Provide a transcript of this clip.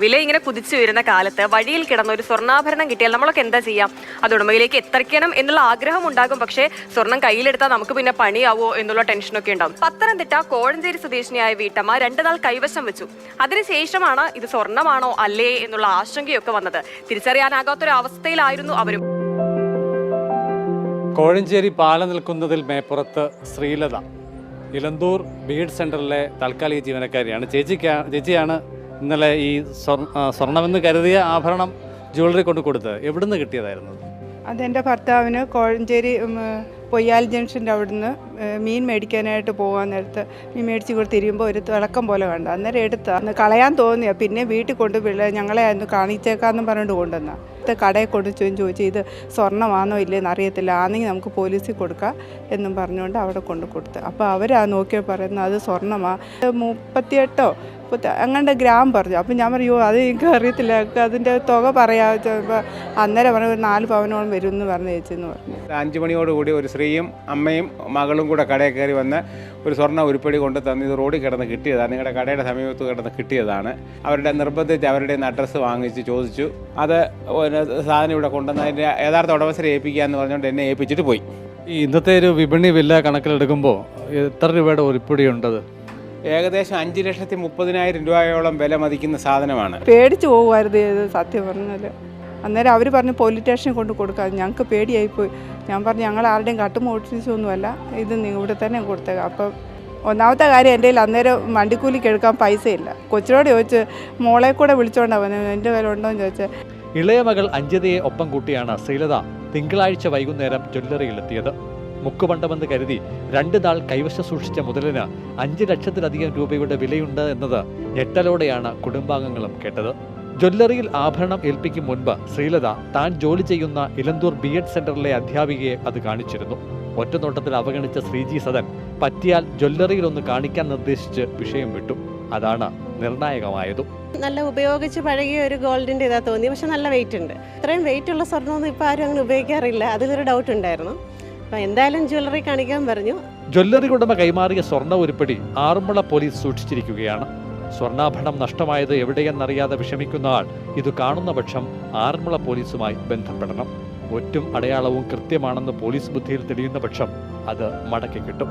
വില ഇങ്ങനെ കുതിച്ചു വരുന്ന കാലത്ത് വഴിയിൽ കിടന്ന ഒരു സ്വർണ്ണാഭരണം കിട്ടിയാൽ നമ്മളൊക്കെ എന്താ ചെയ്യാം? അത് ഉടമയിലേക്ക് എത്തിക്കണം എന്നുള്ള ആഗ്രഹം ഉണ്ടാകും. പക്ഷേ സ്വർണം കയ്യിലെടുത്താൽ നമുക്ക് പിന്നെ പണിയാവോ എന്നുള്ള ടെൻഷനൊക്കെ ഉണ്ടാവും. പത്തനംതിട്ട കോഴഞ്ചേരി സ്വദേശിനിയായ വീട്ടമ്മ 2 നാൾ കൈവശം വെച്ചു. അതിനുശേഷമാണ് ഇത് സ്വർണ്ണമാണോ അല്ലേ എന്നുള്ള ആശങ്കയൊക്കെ വന്നത്. തിരിച്ചറിയാനാകാത്തൊരു അവസ്ഥയിലായിരുന്നു അവരും. കോഴഞ്ചേരി പാലം നിൽക്കുന്നതിൽ മേപ്പുറത്ത് ശ്രീലത ഇലന്തൂർ ബീഡ് സെന്ററിലെ താൽക്കാലിക ജീവനക്കാരിയാണ്. ചേച്ചിയാണ് ഇന്നലെ ഈ സ്വർണമെന്ന് കരുതിയ ആഭരണം ജ്വല്ലറി കൊണ്ട് കൊടുത്തത്. എവിടുന്ന് കിട്ടിയതായിരുന്നു? അതെൻ്റെ ഭർത്താവിന് കോഴഞ്ചേരി പൊയ്യാൽ ജംഗ്ഷൻ്റെ അവിടുന്ന് മീൻ മേടിക്കാനായിട്ട് പോകാൻ നേരത്ത് മീൻ മേടിച്ച് കൂടെ തിരിയുമ്പോൾ ഒരു തിളക്കം പോലെ കണ്ട. അന്നേരം എടുത്ത് അന്ന് കളയാൻ തോന്നിയാൽ പിന്നെ വീട്ടിൽ കൊണ്ട് ഞങ്ങളെ അന്ന് കാണിച്ചേക്കാമെന്നും പറഞ്ഞുകൊണ്ട് കൊണ്ടുവന്ന കടയിൽ കൊണ്ട് ചോദിച്ചു ഇത് സ്വർണ്ണമാണോ ഇല്ലേന്ന് അറിയത്തില്ല, ആണെങ്കിൽ നമുക്ക് പോലീസിൽ കൊടുക്കാം എന്നും പറഞ്ഞുകൊണ്ട് അവിടെ കൊണ്ട് കൊടുത്ത്. അപ്പോൾ അവരാ നോക്കിയാൽ പറയുന്നത് അത് സ്വർണ്ണമാണ്, 38 അങ്ങാണ്ട് ഗ്രാം പറഞ്ഞു. അപ്പം ഞാൻ പറയൂ അത് എനിക്ക് അറിയത്തില്ല, അതിൻ്റെ തുക പറയാം. അന്നേരം പറഞ്ഞു ഒരു 4 പവനോളം വരും എന്ന് പറഞ്ഞു ചേച്ചെന്ന് പറഞ്ഞു. 5 മണിയോടുകൂടി ഒരു സ്ത്രീയും അമ്മയും മകളും കൂടെ കടയിൽ കയറി വന്ന് ഒരു സ്വർണ്ണ ഉരുപ്പടി കൊണ്ട് തന്നു. ഇത് റോഡിൽ കിടന്ന് കിട്ടിയതാണ്, നിങ്ങളുടെ കടയുടെ സമീപത്ത് കിടന്ന് കിട്ടിയതാണ്. അവരുടെ നിർബന്ധിച്ച് അവരുടെ അഡ്രസ്സ് വാങ്ങിച്ച് ചോദിച്ചു. അത് സാധനം ഇവിടെ കൊണ്ടുവന്ന് അതിൻ്റെ യഥാർത്ഥ ഉടമസ്ഥരെ ഏൽപ്പിക്കുക എന്ന് പറഞ്ഞുകൊണ്ട് എന്നെ ഏൽപ്പിച്ചിട്ട് പോയി. ഈ ഇന്നത്തെ ഒരു വിപണി വില കണക്കിലെടുക്കുമ്പോൾ എത്ര രൂപയുടെ ഉരുപ്പടി ഉണ്ടത്? ഏകദേശം 5,30,000 രൂപയോളം വില മതിക്കുന്ന സാധനമാണ്. പേടിച്ച് പോകുമായിരുന്നു ഇത് സത്യം പറഞ്ഞാൽ. അന്നേരം അവർ പറഞ്ഞു പോലീസ് സ്റ്റേഷനിൽ കൊണ്ട് കൊടുക്കാം. ഞങ്ങൾക്ക് പേടിയായിപ്പോയി. ഞാൻ പറഞ്ഞു ഞങ്ങൾ ആരുടെയും കട്ടുമോട്ടിച്ചൊന്നുമല്ല, ഇത് ഇവിടെ തന്നെ കൊടുത്തേക്കാം. അപ്പം ഒന്നാമത്തെ കാര്യം എൻ്റെ കയ്യിൽ അന്നേരം വണ്ടിക്കൂലിക്ക് എടുക്കാൻ പൈസയില്ല. കൊച്ചിനോട് ചോദിച്ച് മോളെ കൂടെ വിളിച്ചോണ്ടാ വന്നത്, എൻ്റെ കയ്യിൽ ഉണ്ടോ എന്ന് ചോദിച്ചാൽ. ഇളയ മകൾ അഞ്ജതയെ ഒപ്പം കൂട്ടിയാണ് ശ്രീലത തിങ്കളാഴ്ച വൈകുന്നേരം ജ്വല്ലറിയിലെത്തിയത്. മുക്കുപണ്ടമെന്ന് കരുതി 2 നാൾ കൈവശം സൂക്ഷിച്ച മുതലിന് 5 ലക്ഷത്തിലധികം രൂപയുടെ വിലയുണ്ട് എന്നത് ഞെട്ടലോടെയാണ് കുടുംബാംഗങ്ങളും കേട്ടത്. ജ്വല്ലറിയിൽ ആഭരണം ഏൽപ്പിക്കും മുൻപ് ശ്രീലത താൻ ജോലി ചെയ്യുന്ന ഇലന്തൂർ ബിഎഡ് സെന്ററിലെ അധ്യാപികയെ അത് കാണിച്ചിരുന്നു. ഒറ്റനോട്ടത്തിൽ അവഗണിച്ച ശ്രീജി സദൻ പറ്റിയാൽ ജ്വല്ലറിയിൽ ഒന്ന് കാണിക്കാൻ നിർദ്ദേശിച്ച് വിഷയം വിട്ടു. അതാണ് നിർണായകമായതും. നല്ല ഉപയോഗിച്ച് പഴകിയ ഒരു ഗോൾഡിൻ്റെ ഇതാ തോന്നി, പക്ഷെ നല്ല വെയിറ്റ് ഉണ്ട്. ഇത്രയും വെയിറ്റ് ഉള്ള സ്വർണ്ണമൊന്നും ഇപ്പോൾ ആരും അങ്ങനെ ഉപയോഗിക്കാറില്ല. അതിലൊരു ഡൗട്ട് ഉണ്ടായിരുന്നു. അപ്പോൾ എന്തായാലും ജ്വല്ലറി കാണിക്കാൻ പറഞ്ഞു. ജ്വല്ലറി ഉടമ കൈമാറിയ സ്വർണ്ണ ഉരുപ്പടി ആറന്മുള പോലീസ് സൂക്ഷിച്ചിരിക്കുകയാണ്. സ്വർണ്ണാഭരണം നഷ്ടമായത് എവിടെയെന്നറിയാതെ വിഷമിക്കുന്ന ആൾ ഇത് കാണുന്ന പക്ഷം ആറന്മുള പോലീസുമായി ബന്ധപ്പെടണം. ഒറ്റും അടയാളവും കൃത്യമാണെന്ന് പോലീസ് ബുദ്ധിയിൽ തെളിയുന്ന പക്ഷം അത് മടക്കി കിട്ടും.